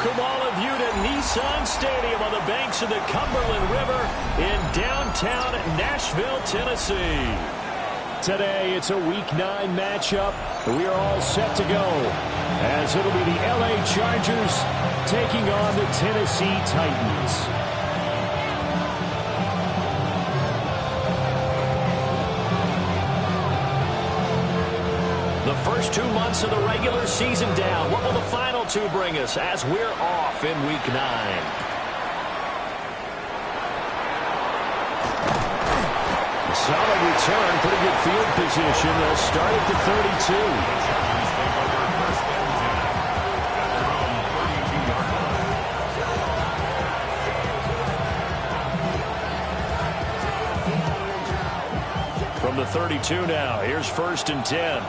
welcome all of you to Nissan Stadium on the banks of the Cumberland River in downtown Nashville, Tennessee. Today, it's a Week 9 matchup. We are all set to go, as it'll be the LA Chargers taking on the Tennessee Titans. The first 2 months of the regular season down. What will the final 2 bring us as we're off in Week 9? Solid return, pretty good field position. They'll start at the 32. From the 32 now, here's 1st and 10.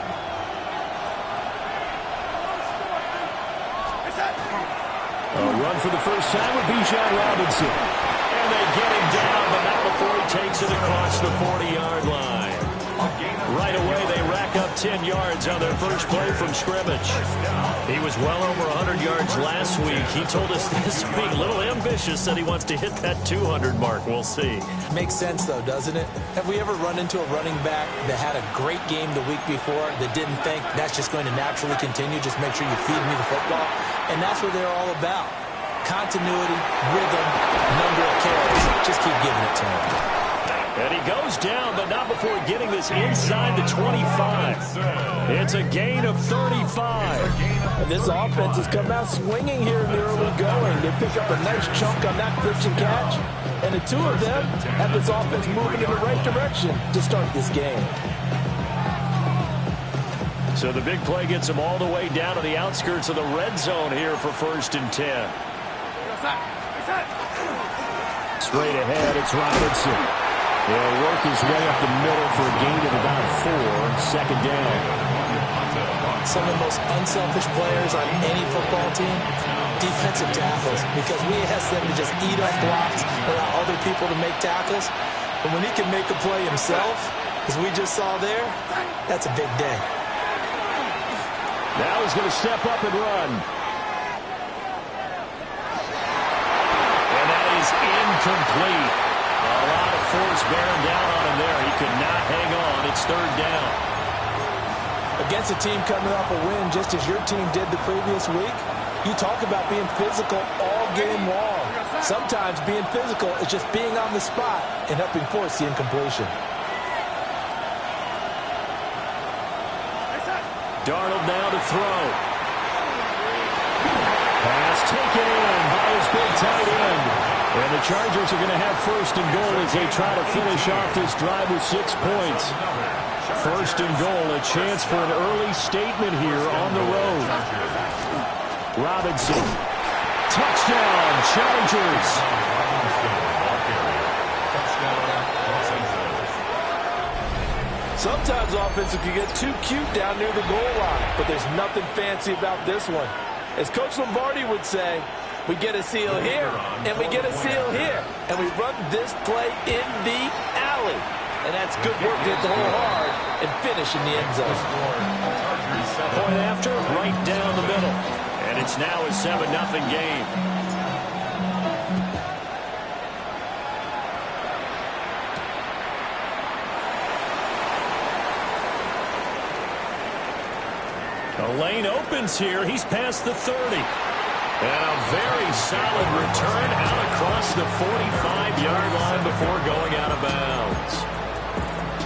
A run for the first time with Bijan Robinson. And they get him down, but not before he takes it across the 40-yard line. Right away, they rack up 10 yards on their first play from scrimmage. He was well over 100 yards last week. He told us this week, a little ambitious, said he wants to hit that 200 mark. We'll see. Makes sense, though, doesn't it? Have we ever run into a running back that had a great game the week before that didn't think that's just going to naturally continue? Just make sure you feed me the football. And that's what they're all about. Continuity, rhythm, number of carries. Just keep giving it to him. And he goes down, but not before getting this inside the 25. It's a gain of 35. And this offense has come out swinging here in the early going. They pick up a nice chunk on that pitch and catch. And the 2 of them have this offense moving in the right direction to start this game. So the big play gets them all the way down to the outskirts of the red zone here for 1st and 10. Straight ahead, it's Robinson. He'll work his way up the middle for a gain of about 4, 2nd down. Some of the most unselfish players on any football team, defensive tackles, because we ask them to just eat up blocks, allow other people to make tackles. But when he can make a play himself, as we just saw there, that's a big day. Now he's going to step up and run. And that is incomplete. A lot of force bearing down on him there. He could not hang on. It's 3rd down. Against a team coming off a win just as your team did the previous week, you talk about being physical all game long. Sometimes being physical is just being on the spot and helping force the incompletion. Darnold now to throw. Pass taken in by his big tight end. And the Chargers are going to have 1st and goal as they try to finish off this drive with 6 points. 1st and goal, a chance for an early statement here on the road. Robinson. Touchdown, Chargers. Sometimes offenses can get too cute down near the goal line, but there's nothing fancy about this one. As Coach Lombardi would say, we get a seal here, and we get a seal here, and we run this play in the alley. And that's good work to hit the hole hard and finish in the end zone. Point after, right down the middle. And it's now a 7-0 game. The lane opens here. He's past the 30. And a very solid return out across the 45-yard line before going out of bounds.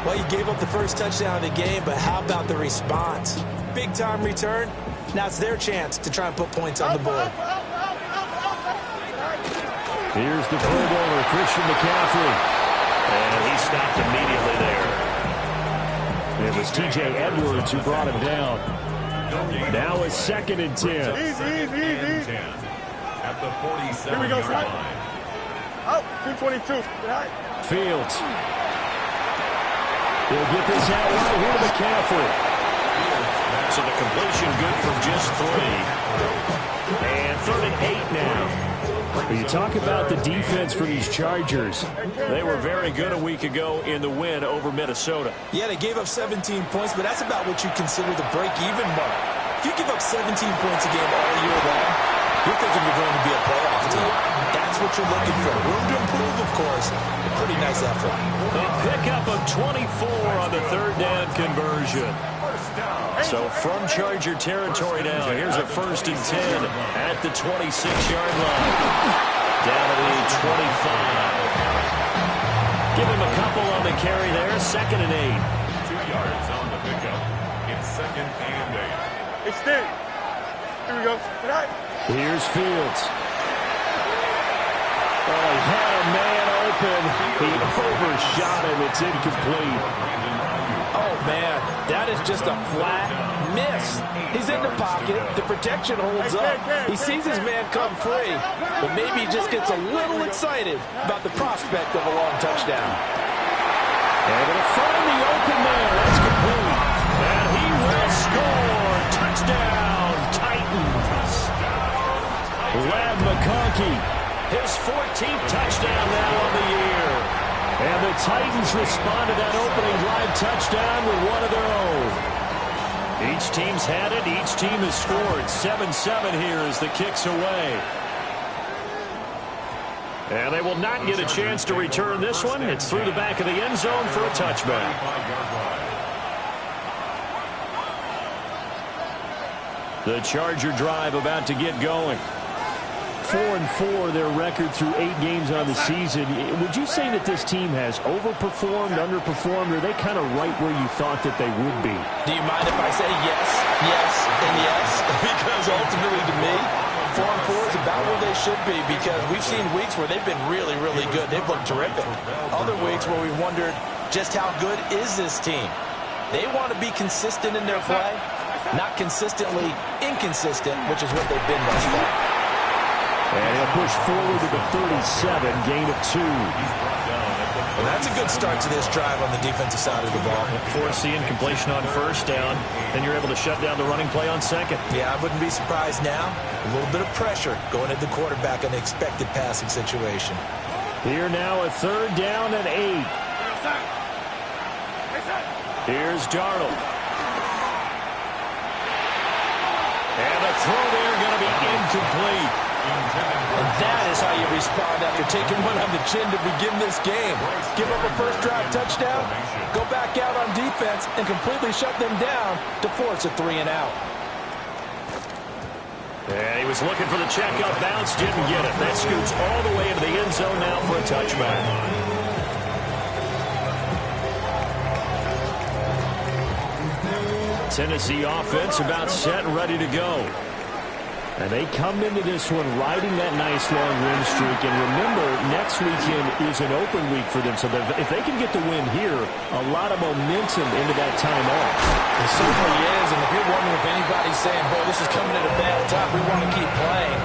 Well, you gave up the first touchdown of the game, but how about the response? Big-time return. Now it's their chance to try and put points on the board. Here's the Pro Bowler, Christian McCaffrey. And he stopped immediately there. It was T.J. Edwards who brought him down. Now a 2nd and 10. Easy. At the 47 Here we go, yard Scott. line. Out, 222. Fields. He'll get this out right here to McCaffrey. So the completion good for just 3. And 3rd and 8 now. When you talk about the defense for these Chargers, they were very good a week ago in the win over Minnesota. Yeah, they gave up 17 points, but that's about what you consider the break-even mark. If you give up 17 points a game all year long, You're thinking you're going to be a playoff team. That's what you're looking for. Room to improve, of course. A pretty nice effort. A pickup of 24 on the third down conversion. So from Charger territory now, here's a 1st and 10 at the 26-yard line. Down to the 25. Give him a couple on the carry there. 2nd and 8. 2 yards on the pickup. It's 2nd and 8. Extend. Here we go. Here's Fields. Oh, he had a man open. He overshot him. It's incomplete. Oh, man, that is just a flat miss. He's in the pocket. The protection holds up. He sees his man come free, but maybe he just gets a little excited about the prospect of a long touchdown. They're going to find the open man. That's complete. And he will score. Touchdown, Titans. Ladd McConkey, his 14th touchdown now on the year. And the Titans respond to that opening drive touchdown with one of their own. Each team's had it. Each team has scored. 7-7 here as the kick's away. And they will not get a chance to return this one. It's through the back of the end zone for a touchback. The Charger drive about to get going. 4-4 their record through 8 games on the season. Would you say that this team has overperformed, underperformed, or are they kind of right where you thought that they would be? Do you mind if I say yes, yes, and yes? Because ultimately to me, 4-4 is about where they should be, because we've seen weeks where they've been really, really good. They've looked terrific. Other weeks where we wondered just how good is this team. They want to be consistent in their play, not consistently inconsistent, which is what they've been thus far. And he'll push forward to the 37, gain of 2. Well, that's a good start to this drive on the defensive side of the ball. Force the incompletion on 1st down, then you're able to shut down the running play on 2nd. Yeah, I wouldn't be surprised now. A little bit of pressure going at the quarterback in the expected passing situation. Here now a 3rd down and 8. Here's Darnold. And the throw there going to be incomplete. And that is how you respond after taking one on the chin to begin this game. Give up a first drive touchdown, go back out on defense, and completely shut them down to force a 3-and-out. And he was looking for the checkup bounce, didn't get it. That scoots all the way into the end zone now for a touchback. Tennessee offense about set and ready to go. And they come into this one riding that nice long win streak. And remember, next weekend is an open week for them. So if they can get the win here, a lot of momentum into that time off. It certainly is. And if you're wondering if anybody's saying, boy, this is coming at a bad time, we want to keep playing,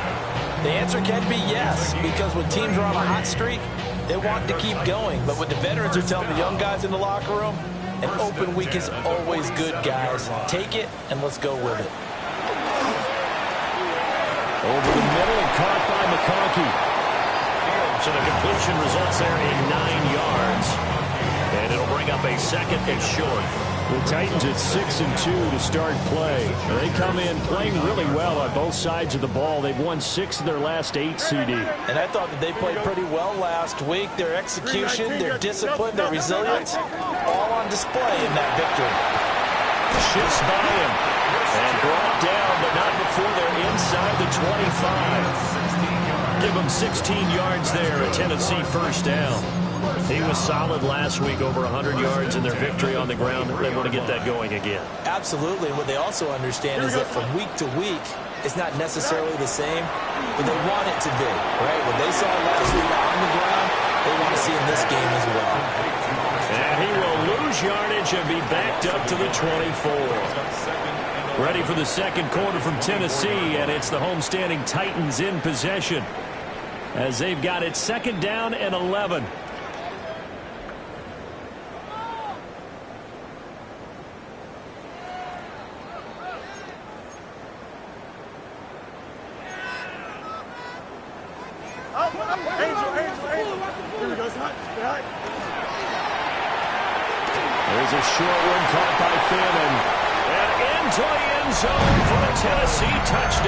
the answer can be yes. Because when teams are on a hot streak, they want to keep going. But what the veterans are telling the young guys in the locker room, an open week is always good, guys. Take it, and let's go with it. Over the middle and caught by McConkey. So the completion results there in 9 yards. And it'll bring up a 2nd and short. The Titans at 6-2 to start play. They come in playing really well on both sides of the ball. They've won 6 of their last 8, CD. And I thought that they played pretty well last week. Their execution, their discipline, their resilience, all on display in that victory. Shifts by him. And brought down, but not before they're inside the 25. Give them 16 yards there, a Tennessee 1st down. He was solid last week, over 100 yards in their victory on the ground. They want to get that going again. Absolutely. What they also understand is that from week to week, it's not necessarily the same, but they want it to be, right? What they saw last week on the ground, they want to see in this game as well. And he will lose yardage and be backed up to the 24. Ready for the 2nd quarter from Tennessee, and it's the homestanding Titans in possession as they've got it 2nd down and 11. There's a short one caught by Fannin. And into the end zone for a Tennessee touchdown.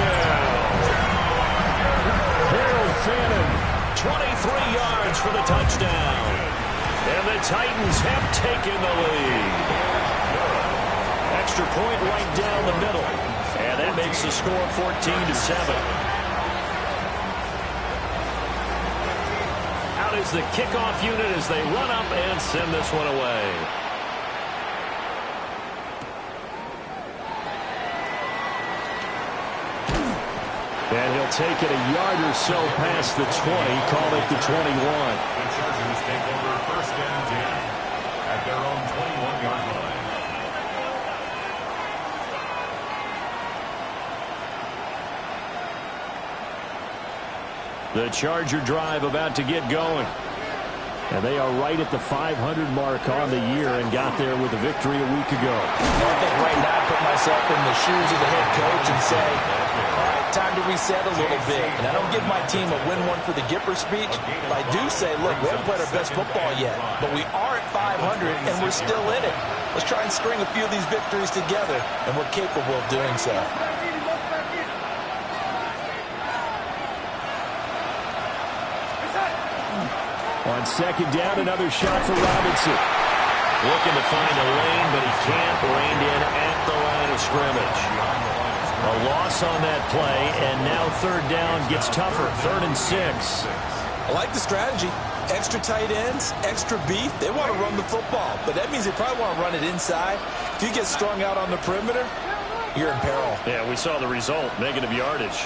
Harold Fannin, 23 yards for the touchdown. And the Titans have taken the lead. Extra point right down the middle. And that makes the score 14-7. Out is the kickoff unit as they run up and send this one away. And he'll take it a yard or so past the 20, call it the 21. The Chargers take over first and 10 at their own 21-yard line. The Charger drive about to get going. And they are right at the 500 mark on the year and got there with a victory a week ago. I think right now I put myself in the shoes of the head coach and say, all right, time to reset a little bit. And I don't give my team a win one for the Gipper speech. But I do say, look, we haven't played our best football yet. But we are at 500 and we're still in it. Let's try and string a few of these victories together. And we're capable of doing so. On second down, another shot for Robinson. Looking to find a lane, but he can't. Reined in at the line of scrimmage. A loss on that play, and now third down gets tougher. 3rd and 6. I like the strategy. Extra tight ends, extra beef. They want to run the football, but that means they probably want to run it inside. If you get strung out on the perimeter, you're in peril. Yeah, we saw the result. Negative yardage.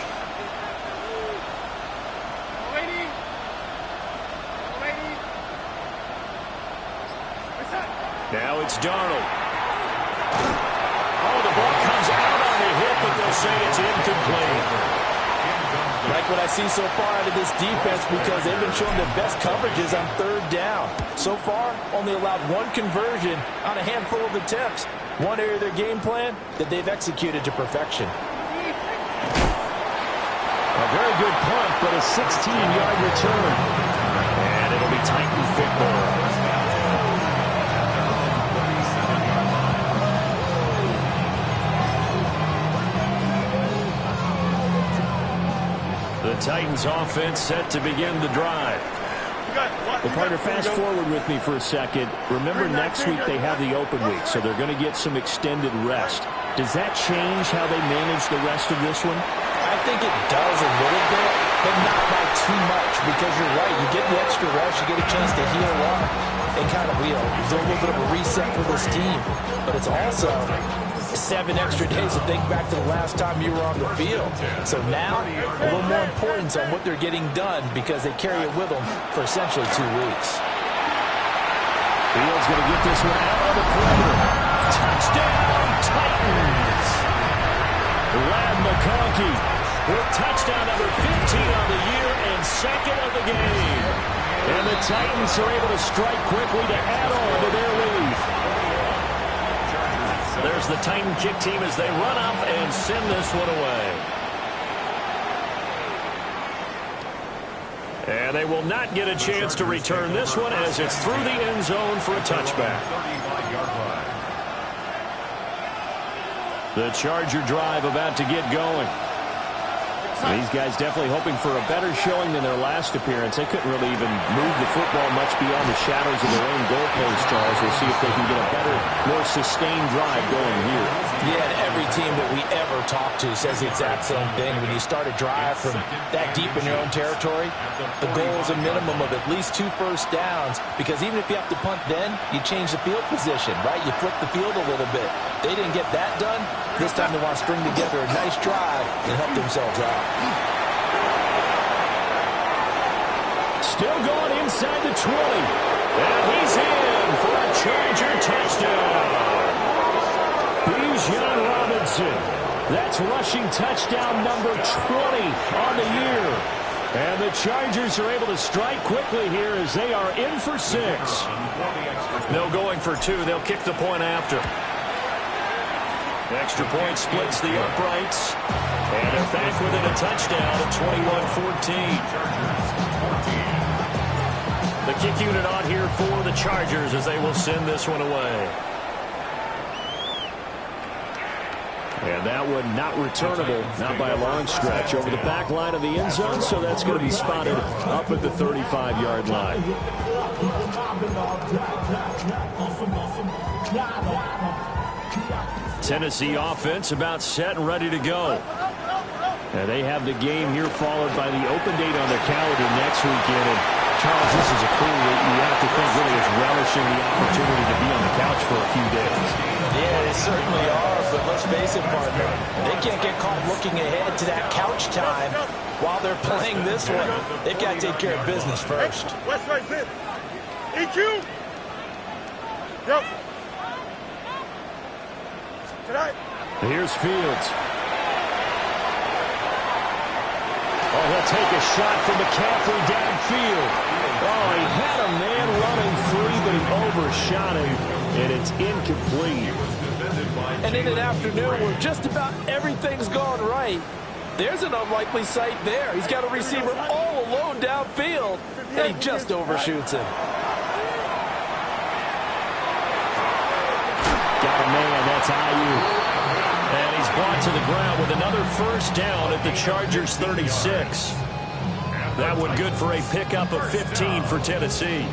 Now it's Darnold. Oh, the ball comes out on the hit, but they'll say it's incomplete. Like what I see so far out of this defense because they've been showing their best coverages on third down. So far, only allowed one conversion on a handful of attempts. One area of their game plan that they've executed to perfection. A very good punt, but a 16-yard return. And it'll be Titan football. The Titans offense set to begin the drive. Well, partner, fast forward with me for a second. Remember, next week they have the open week, so they're going to get some extended rest. Does that change how they manage the rest of this one? I think it does a little bit, but not by too much, because you're right. You get the extra rest, you get a chance to heal up and kind of, do a little bit of a reset for this team. But it's also 7 extra days to think back to the last time you were on the field. So now, a little more importance on what they're getting done because they carry it with them for essentially 2 weeks. Fields going to get this one out on the perimeter. Touchdown, Titans! Ladd McConkey with touchdown number 15 on the year and 2nd of the game. And the Titans are able to strike quickly to add on to their lead. There's the Titan kick team as they run up and send this one away. And they will not get a chance to return this one as it's through the end zone for a touchback. The Charger drive about to get going. And these guys definitely hoping for a better showing than their last appearance. They couldn't really even move the football much beyond the shadows of their own goalpost, Charles. We'll see if they can get a better, more sustained drive going here. Yeah, and every team that we ever talk to says the exact same thing. When you start a drive from that deep in your own territory, the goal is a minimum of at least 2 first downs, because even if you have to punt then, you change the field position, right? You flip the field a little bit. They didn't get that done. This time they want to string together a nice drive and help themselves out. Still going inside the 20. And he's in for a Charger touchdown. Bijan Robinson. That's rushing touchdown number 20 on the year. And the Chargers are able to strike quickly here as they are in for 6. No going for 2. They'll kick the point after. Extra point splits the uprights. And they're back within a touchdown at 21-14. The kick unit on here for the Chargers as they will send this one away. And that one not returnable, not by a long stretch, over the back line of the end zone, so that's going to be spotted up at the 35-yard line. Tennessee offense about set and ready to go. And they have the game here followed by the open date on their calendar next weekend. And Charles, this is a crew that you have to think really is relishing the opportunity to be on the couch for a few days. Yeah, they certainly are, but let's face it, partner. They can't get caught looking ahead to that couch time while they're playing this one. They've got to take care of business first. West right there. EQ. Go. Tonight. Here's Fields. Oh, he'll take a shot from McCaffrey downfield. Oh, he had a man running free, but he overshot him, and it's incomplete. And in an afternoon where just about everything's gone right, there's an unlikely sight there. He's got a receiver all alone downfield, and he just overshoots him. Got a man, that's IU. And he's brought to the ground with another first down at the Chargers' 36. That one good for a pickup of 15 for Tennessee.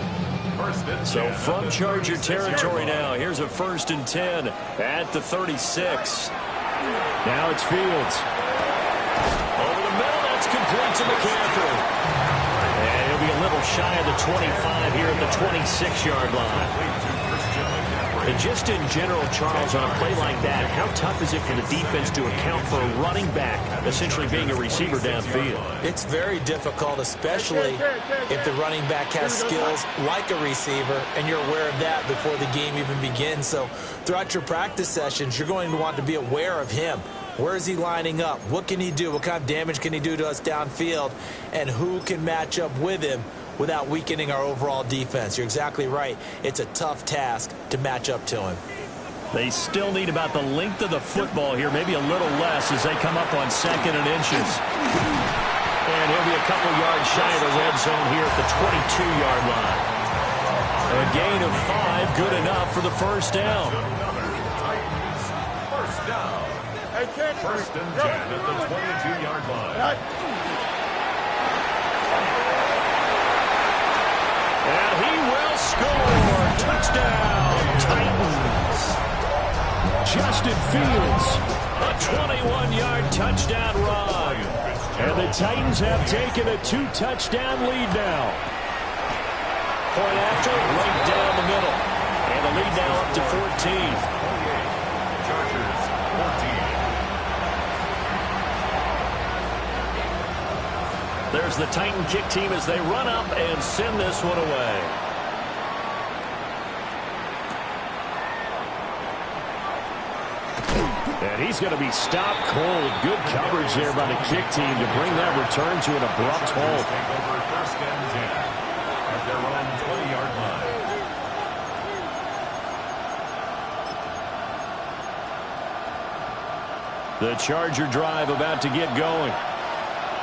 So from Charger territory now, here's a 1st and 10 at the 36. Now it's Fields. Over the middle, that's complete to McCaffrey. And he'll be a little shy of the 25 here at the 26-yard line. And just in general, Charles, on a play like that, how tough is it for the defense to account for a running back essentially being a receiver downfield? It's very difficult, especially if the running back has skills like a receiver, and you're aware of that before the game even begins. So throughout your practice sessions, you're going to want to be aware of him. Where is he lining up? What can he do? What kind of damage can he do to us downfield? And who can match up with him without weakening our overall defense? You're exactly right. It's a tough task to match up to him. They still need about the length of the football here, maybe a little less as they come up on 2nd and inches. And he'll be a couple yards shy of the red zone here at the 22-yard line. A gain of 5, good enough for the first down. First down. 1st and 10 at the 22-yard line. And he will score. Touchdown, Titans. Justin Fields, a 21-yard touchdown run. And the Titans have taken a 2-touchdown lead now. Point after, right down the middle. And the lead now up to 14. Chargers 14. There's the Titan kick team as they run up and send this one away. And he's going to be stopped cold. Good coverage there by the kick team to bring that return to an abrupt halt. Take over 1st and 10 at their own 20-yard line. The Charger drive about to get going.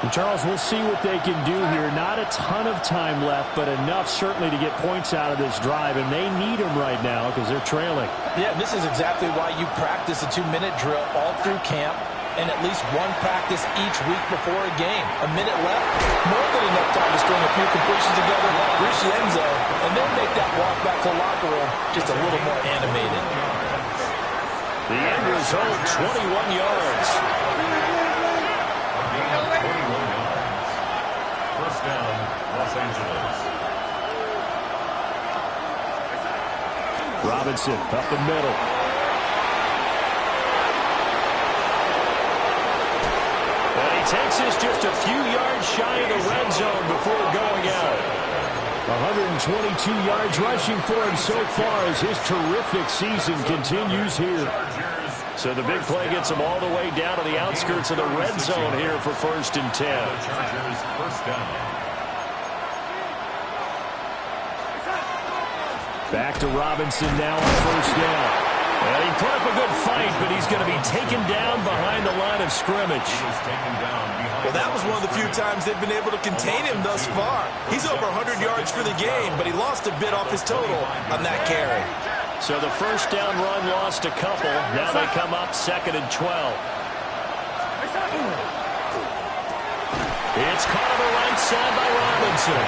And Charles, we'll see what they can do here. Not a ton of time left, but enough certainly to get points out of this drive, and they need them right now because they're trailing. Yeah, this is exactly why you practice a 2-minute drill all through camp and at least one practice each week before a game. A minute left, more than enough time to string a few completions together, reach the end zone, and then make that walk back to the locker room just a little more animated. The end result, 21 yards. First down, Los Angeles. Robinson up the middle. And he takes this just a few yards shy of the red zone before going out. 122 yards rushing for him so far as his terrific season continues here. So the big play gets him all the way down to the outskirts of the red zone here for 1st and 10. Chargers first down. Back to Robinson now on 1st down. And he put up a good fight, but he's going to be taken down behind the line of scrimmage. Well, that was one of the few times they've been able to contain him thus far. He's over 100 yards for the game, but he lost a bit off his total on that carry. So the first down run lost a couple. Now they come up 2nd and 12. It's caught on the right side by Robinson.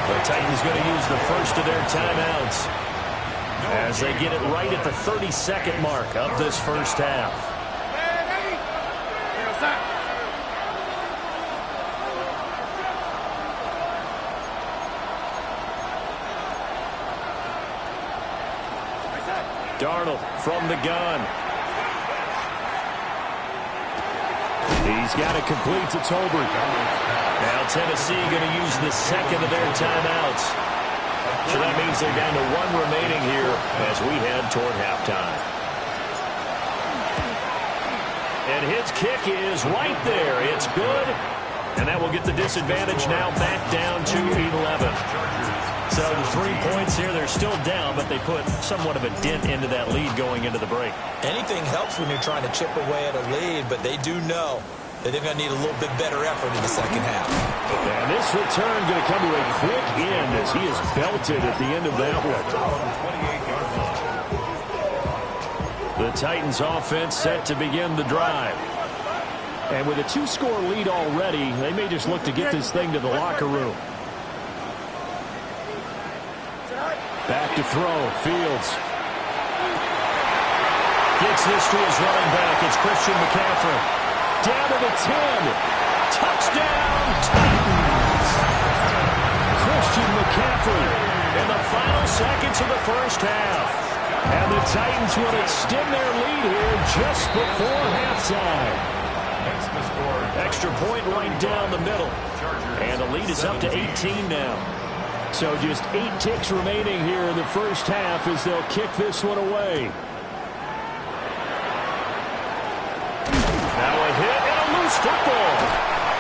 The Titans going to use the first of their timeouts as they get it right at the 32nd mark of this first half. Darnold from the gun. He's got it complete to Tolbert. Now Tennessee going to use the second of their timeouts. So that means they're down to 1 remaining here as we head toward halftime. And his kick is right there. It's good. And that will get the disadvantage now back down to 11. So the 3 points here, they're still down, but they put somewhat of a dent into that lead going into the break. Anything helps when you're trying to chip away at a lead, but they do know that they're going to need a little bit better effort in the second half. And this return going to come to a quick end as he is belted at the end of that one. The Titans offense set to begin the drive. And with a 2-score lead already, they may just look to get this thing to the locker room. Back to throw. Fields gets this to his running back. It's Christian McCaffrey. Down to the 10. Touchdown, Titans. Christian McCaffrey in the final seconds of the first half. And the Titans will extend their lead here just before halftime. Extra point right down the middle. And the lead is up to 18 now. So just 8 ticks remaining here in the first half as they'll kick this one away. Now a hit and a loose football.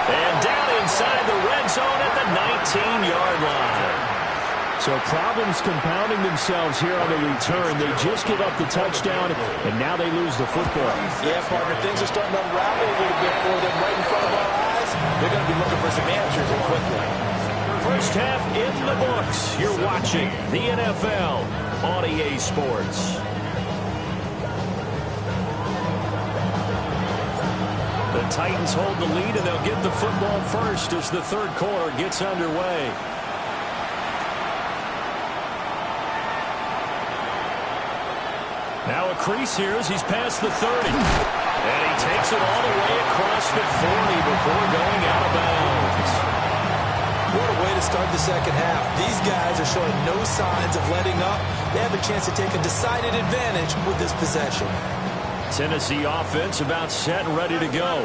And down inside the red zone at the 19-yard line. So problems compounding themselves here on the return. They just give up the touchdown, and now they lose the football. Yeah, partner, things are starting to unravel a little bit for them right in front of our eyes. They're going to be looking for some answers and quickly. First half in the books. You're watching the NFL on EA Sports. The Titans hold the lead, and they'll get the football first as the third quarter gets underway. Now a crease here as he's past the 30. And he takes it all the way across the 40 before going out of bounds. What a way to start the second half. These guys are showing no signs of letting up. They have a chance to take a decided advantage with this possession. Tennessee offense about set and ready to go.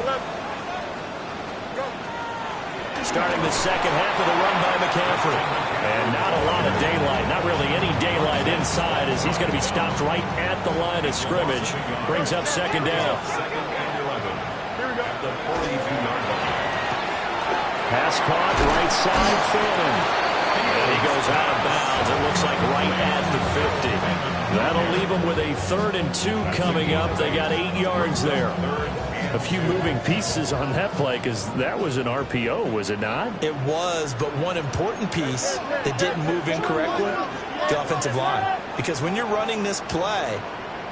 Starting the second half of the run by McCaffrey. And not a lot of daylight, not really any daylight inside as he's going to be stopped right at the line of scrimmage. Brings up second down. Pass caught, right side, Fannin. And he goes out of bounds. It looks like right at the 50. That'll leave them with a 3rd and 2 coming up. They got 8 yards there. A few moving pieces on that play because that was an RPO, was it not? It was, but one important piece that didn't move incorrectly, the offensive line. Because when you're running this play,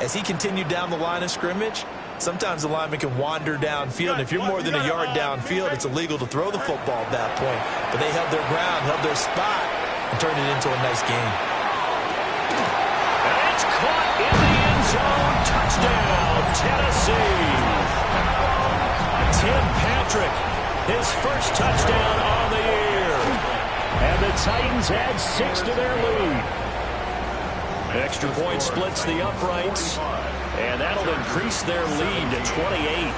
as he continued down the line of scrimmage, sometimes the lineman can wander downfield. And if you're more than a yard downfield, it's illegal to throw the football at that point. But they held their ground, held their spot, and turned it into a nice game. And it's caught in the end zone. Touchdown, Tennessee. Tim Patrick, his first touchdown on the year. And the Titans add 6 to their lead. Extra point splits the uprights. And that'll increase their lead to 28.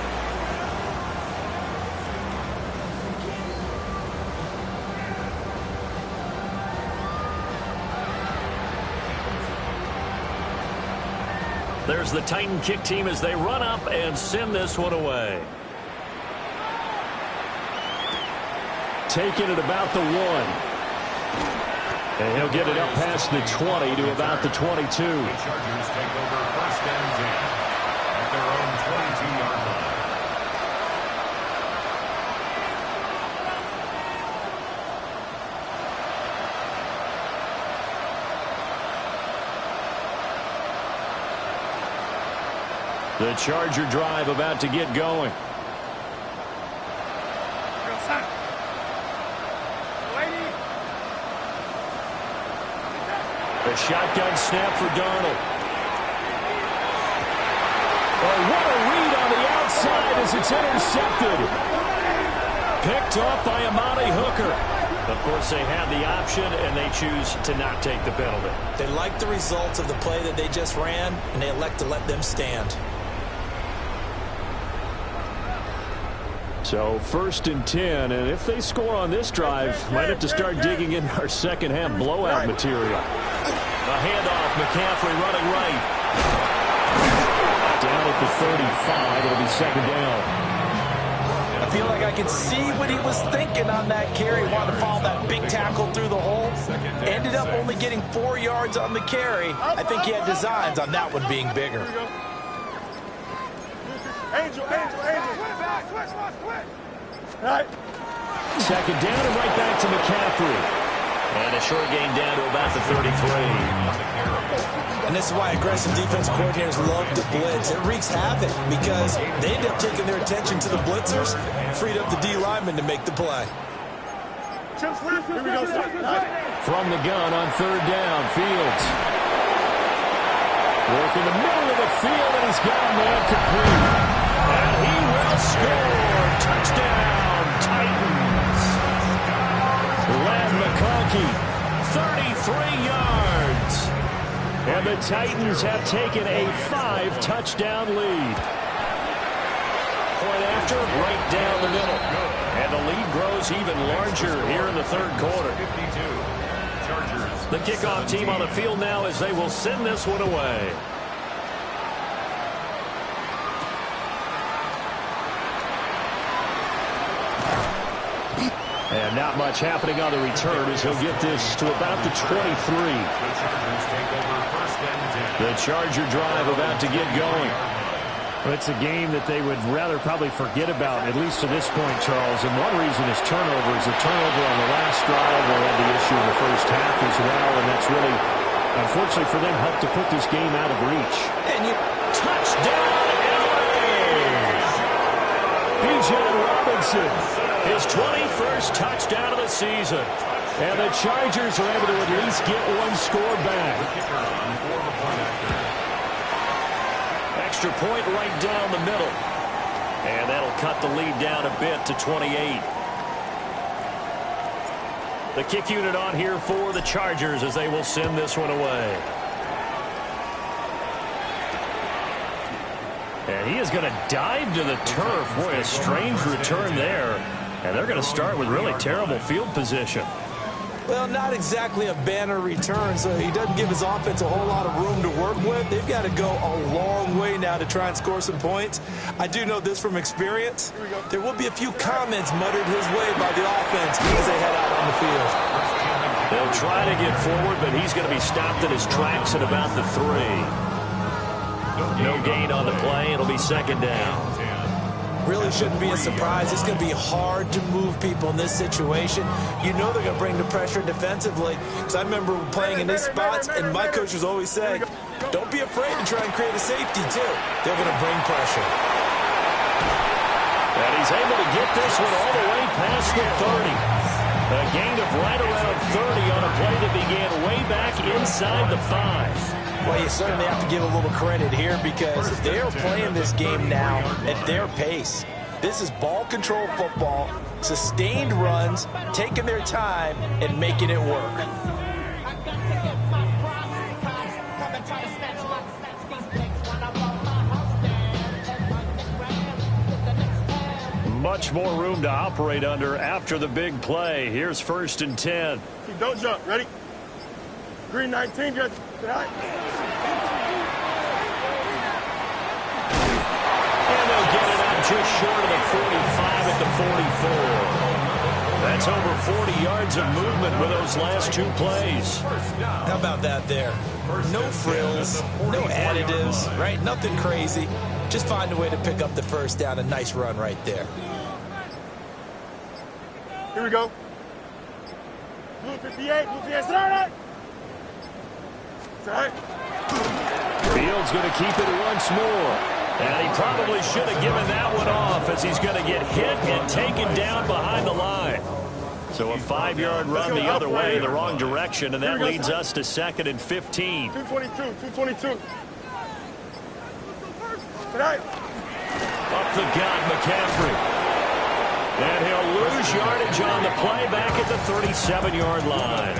There's the Titan kick team as they run up and send this one away. Taking it about the 1. And he'll get it up past the 20 to about the 22. The Chargers take over 1st and 10 at their own 22-yard line. The Charger drive about to get going. A shotgun snap for Darnold. Oh, what a read on the outside as it's intercepted. Picked off by Amani Hooker. Of course, they have the option, and they choose to not take the penalty. They like the results of the play that they just ran, and they elect to let them stand. So 1st and 10, and if they score on this drive, might have to start digging in our second half blowout material. A handoff, McCaffrey running right. Down at the 35, it'll be 2nd down. I feel like I can see what he was thinking on that carry. Wanted to follow that big tackle through the hole. Ended up only getting 4 yards on the carry. I think he had designs on that one being bigger. Angel. Right. 2nd down and right back to McCaffrey. And a short gain down to about the 33. And this is why aggressive defense coordinators love to blitz. It wreaks havoc because they end up taking their attention to the blitzers, freed up the D lineman to make the play. Here we go. From the gun on 3rd down, Fields. Work in the middle of the field, and he's got a man complete. And he will score. Touchdown, Titans. Ladd McConkey, 33 yards. And the Titans have taken a 5-touchdown lead. Point after, right down the middle. And the lead grows even larger here in the 3rd quarter. The kickoff team on the field now as they will send this one away. And not much happening on the return as he'll get this to about the 23. The Charger drive about to get going. Well, it's a game that they would rather probably forget about, at least to this point, Charles. And one reason is turnovers. A turnover on the last drive. They had the issue in the first half as well, and that's really, unfortunately for them, helped to put this game out of reach. And you touchdown, LA! Bijan Robinson, his 21st touchdown of the season. And the Chargers are able to at least get one score back. Extra point right down the middle. And that'll cut the lead down a bit to 28. The kick unit on here for the Chargers as they will send this one away. And he is going to dive to the turf. Boy, a strange return there. And they're going to start with really terrible field position. Well, not exactly a banner return, so he doesn't give his offense a whole lot of room to work with. They've got to go a long way now to try and score some points. I do know this from experience. There will be a few comments muttered his way by the offense as they head out on the field. They'll try to get forward, but he's going to be stopped in his tracks at about the 3. No gain on the play. It'll be 2nd down. Really shouldn't be a surprise. It's going to be hard to move people in this situation. You know they're going to bring the pressure defensively. Because I remember playing in these spots, and my coaches always say, don't be afraid to try and create a safety, too. They're going to bring pressure. And he's able to get this one all the way past the 30. A gain of right around 30 on a play that began way back inside the 5. Well, you certainly have to give a little credit here because they're playing this game now at their pace. This is ball control football, sustained runs, taking their time, and making it work. Much more room to operate under after the big play. Here's 1st and 10. Don't jump. Ready? Green 19. Just tonight. And they'll get it out just short of the 45 at the 44. That's over 40 yards of movement with those last 2 plays. How about that there? No frills, no additives, right? Nothing crazy. Just find a way to pick up the 1st down. A nice run right there. Here we go. Blue 58. Blue 58. Start. Fields going to keep it once more. And he probably should have given that one off as he's going to get hit and taken down behind the line. So a 5-yard run the other way in the wrong direction, and that leads us to 2nd and 15. 222. Up the gut, McCaffrey. And he'll lose yardage on the play back at the 37-yard line.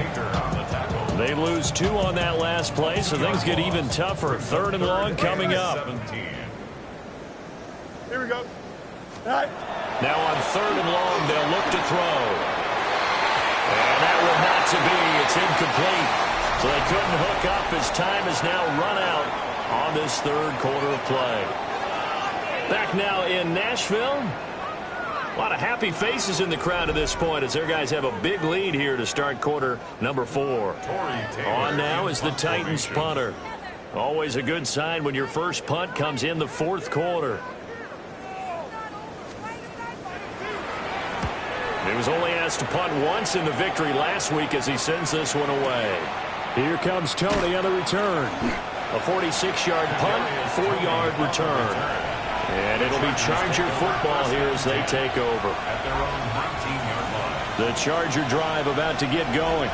They lose 2 on that last play, so things get even tougher. 3rd and long coming up. Here we go. Now on 3rd and long, they'll look to throw. And that one not to be. It's incomplete. So they couldn't hook up as time has now run out on this 3rd quarter of play. Back now in Nashville. A lot of happy faces in the crowd at this point as their guys have a big lead here to start quarter number 4. On now is the Titans punter. Always a good sign when your first punt comes in the 4th quarter. He was only asked to punt once in the victory last week as he sends this one away. Here comes Tony on the return. A 46-yard punt, 4-yard return. And it'll be Charger football here as they take over. The Charger drive about to get going.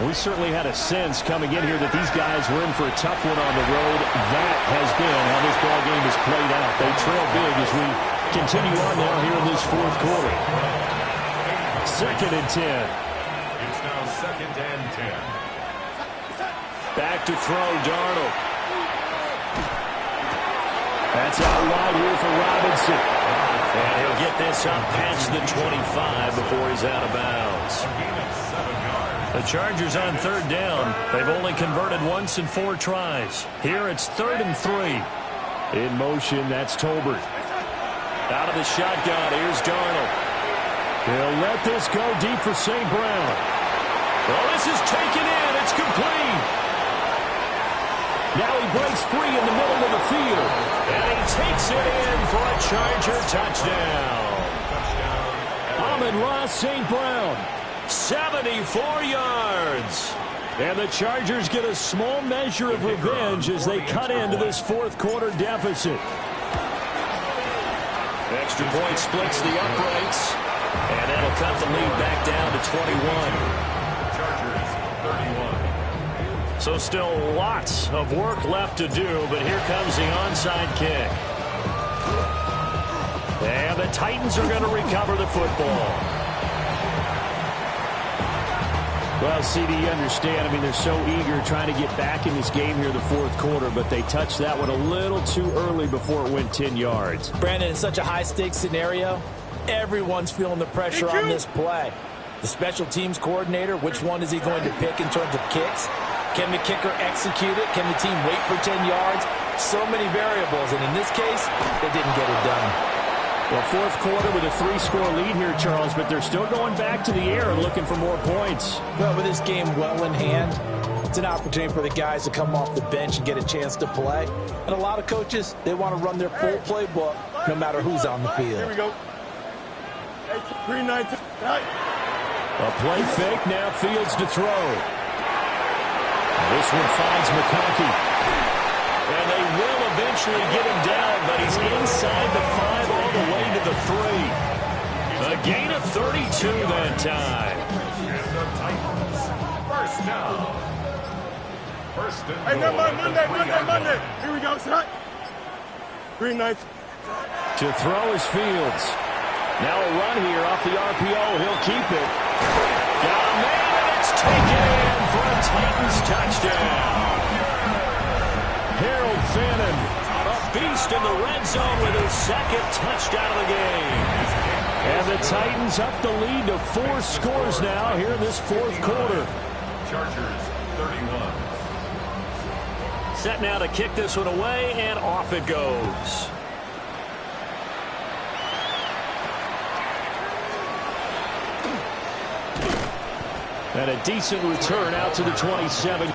We certainly had a sense coming in here that these guys were in for a tough one on the road. That has been how this ball game has played out. They trail big as we continue on now here in this 4th quarter. 2nd and 10. It's now 2nd and 10. Back to throw, Darnold. That's out wide here for Robinson. And he'll get this up past the 25 before he's out of bounds. The Chargers on 3rd down. They've only converted once in 4 tries. Here it's 3rd and 3. In motion, that's Tolbert. Out of the shotgun, here's Darnold. He'll let this go deep for St. Brown. Well, this is taken in. It's complete. Now he breaks free in the middle of the field. And he takes it in for a Charger touchdown. Amon-Ra St. Brown. 74 yards. And the Chargers get a small measure of revenge as they cut into this 4th quarter deficit. Extra point splits the uprights. And that'll cut the lead back down to 21. Chargers 31. So still lots of work left to do, but here comes the onside kick. And the Titans are going to recover the football. Well, CD, you understand. I mean, they're so eager trying to get back in this game here in the 4th quarter, but they touched that one a little too early before it went 10 yards. Brandon, it's such a high-stakes scenario. Everyone's feeling the pressure on this play. The special teams coordinator, which one is he going to pick in terms of kicks? Can the kicker execute it? Can the team wait for 10 yards? So many variables, and in this case, they didn't get it done. Well, 4th quarter with a 3-score lead here, Charles, but they're still going back to the air and looking for more points. Well, with this game well in hand, it's an opportunity for the guys to come off the bench and get a chance to play. And a lot of coaches, they want to run their full playbook no matter who's on the field. Here we go. 3-9. A play fake, now Fields to throw. This one finds McConkey. And they will eventually get him down, but he's inside the 5 all the way to the 3. A gain of 32 that time. And the Titans, first down. First and Hey, Monday. Here we go, son. 3-9. To throw is Fields. Now a run here off the RPO. He'll keep it. Got a man, and it's taken in for a Titans touchdown. Harold Fannin, A beast in the red zone with his 2nd touchdown of the game. and the Titans up the lead to 4 scores now here in this 4th quarter. Chargers 31. Set now to kick this one away, and off it goes. And a decent return out to the 27.